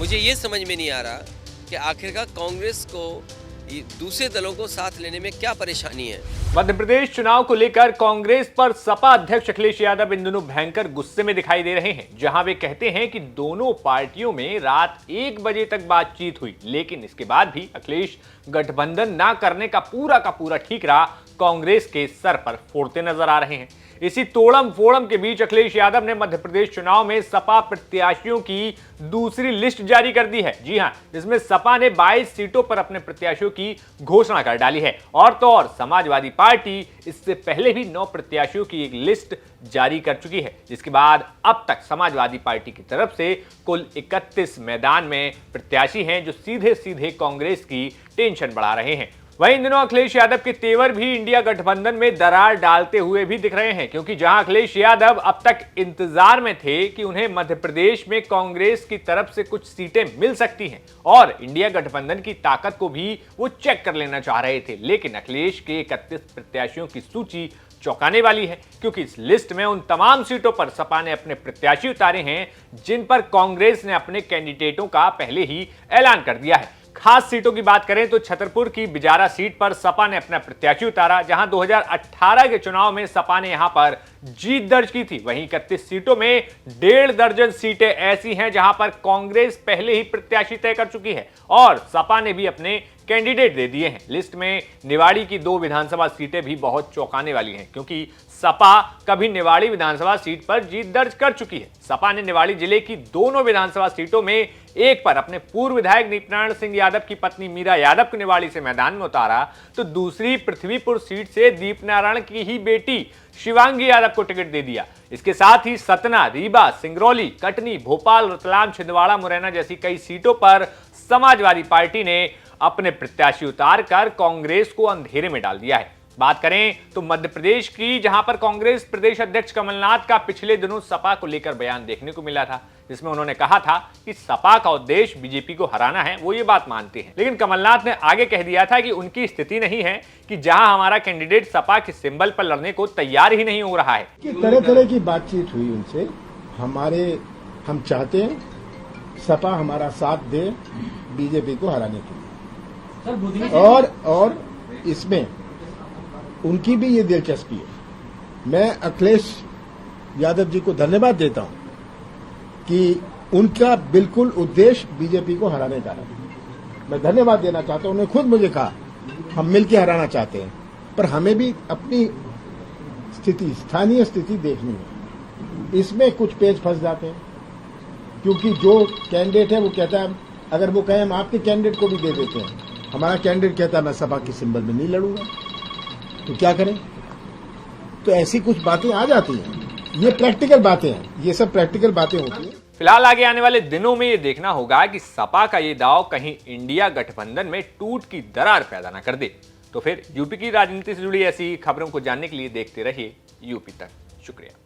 मुझे ये समझ में नहीं आ रहा कि आखिरकार कांग्रेस को दूसरे दलों को साथ लेने में क्या परेशानी है। मध्य प्रदेश चुनाव को लेकर कांग्रेस पर सपा अध्यक्ष अखिलेश यादव इन दिनों भयंकर गुस्से में दिखाई दे रहे हैं, जहां वे कहते हैं कि दोनों पार्टियों में रात 1 बजे तक बातचीत हुई, लेकिन इसके बाद भी अखिलेश गठबंधन ना करने का पूरा ठीकरा कांग्रेस के सर पर फोड़ते नजर आ रहे हैं। इसी तोड़म फोड़म के बीच अखिलेश यादव ने मध्य प्रदेश चुनाव में सपा प्रत्याशियों की दूसरी लिस्ट जारी कर दी है। जी हां, जिसमें सपा ने 22 सीटों पर अपने प्रत्याशियों की घोषणा कर डाली है। और तो और समाजवादी पार्टी इससे पहले भी 9 प्रत्याशियों की एक लिस्ट जारी कर चुकी है, जिसके बाद अब तक समाजवादी पार्टी की तरफ से कुल 31 मैदान में प्रत्याशी हैं जो सीधे सीधे कांग्रेस की टेंशन बढ़ा रहे हैं। वहीं इन दिनों अखिलेश यादव के तेवर भी इंडिया गठबंधन में दरार डालते हुए भी दिख रहे हैं, क्योंकि जहां अखिलेश यादव अब तक इंतजार में थे कि उन्हें मध्य प्रदेश में कांग्रेस की तरफ से कुछ सीटें मिल सकती हैं और इंडिया गठबंधन की ताकत को भी वो चेक कर लेना चाह रहे थे, लेकिन अखिलेश के 31 प्रत्याशियों की सूची चौंकाने वाली है, क्योंकि इस लिस्ट में उन तमाम सीटों पर सपा ने अपने प्रत्याशी उतारे हैं जिन पर कांग्रेस ने अपने कैंडिडेटों का पहले ही ऐलान कर दिया है। खास सीटों की बात करें तो छतरपुर की बिजारा सीट पर सपा ने अपना प्रत्याशी उतारा, जहां 2018 के चुनाव में सपा ने यहां पर जीत दर्ज की थी। वहीं 31 सीटों में 1.5 दर्जन सीटें ऐसी हैं जहां पर कांग्रेस पहले ही प्रत्याशी तय कर चुकी है और सपा ने भी अपने कैंडिडेट दे दिए हैं। लिस्ट में निवाड़ी की 2 विधानसभा सीटें भी बहुत चौंकाने वाली हैं, क्योंकि सपा कभी निवाड़ी विधानसभा सीट पर जीत दर्ज कर चुकी है। सपा ने निवाड़ी जिले की दोनों विधानसभा सीटों में एक पर अपने पूर्व विधायक दीपनारायण सिंह यादव की पत्नी मीरा यादव को निवाड़ी से मैदान में उतारा, तो दूसरी पृथ्वीपुर सीट से दीपनारायण की ही बेटी शिवांगी यादव को टिकट दे दिया। इसके साथ ही सतना, रीवा, सिंगरौली, कटनी, भोपाल, रतलाम, छिंदवाड़ा, मुरैना जैसी कई सीटों पर समाजवादी पार्टी ने अपने प्रत्याशी उतारकर कांग्रेस को अंधेरे में डाल दिया है। बात करें तो मध्य प्रदेश की, जहां पर कांग्रेस प्रदेश अध्यक्ष कमलनाथ का पिछले दिनों सपा को लेकर बयान देखने को मिला था, जिसमें उन्होंने कहा था कि सपा का उद्देश्य बीजेपी को हराना है, वो ये बात मानते हैं। लेकिन कमलनाथ ने आगे कह दिया था कि उनकी स्थिति नहीं है कि जहां हमारा कैंडिडेट सपा के सिंबल पर लड़ने को तैयार ही नहीं हो रहा है। तरह तरह की बातचीत हुई उनसे। हम चाहते हैं सपा हमारा साथ दे बीजेपी को हराने के लिए, और इसमें उनकी भी ये दिलचस्पी है। मैं अखिलेश यादव जी को धन्यवाद देता हूं कि उनका बिल्कुल उद्देश्य बीजेपी को हराने का है। मैं धन्यवाद देना चाहता हूं। उन्होंने खुद मुझे कहा हम मिलकर हराना चाहते हैं, पर हमें भी अपनी स्थिति, स्थानीय स्थिति देखनी है। इसमें कुछ पेच फंस जाते हैं, क्योंकि जो कैंडिडेट है वो कहता है, अगर वो कहें हम आपके कैंडिडेट को भी दे देते हैं, हमारा कैंडिडेट कहता है मैं सपा के सिंबल में नहीं लड़ूंगा, तो क्या करें? तो ऐसी कुछ बातें आ जाती हैं। ये प्रैक्टिकल बातें हैं, ये सब प्रैक्टिकल बातें होती हैं। फिलहाल आगे आने वाले दिनों में ये देखना होगा कि सपा का ये दांव कहीं इंडिया गठबंधन में टूट की दरार पैदा ना कर दे। तो फिर यूपी की राजनीति से जुड़ी ऐसी खबरों को जानने के लिए देखते रहिए यूपी तक। शुक्रिया।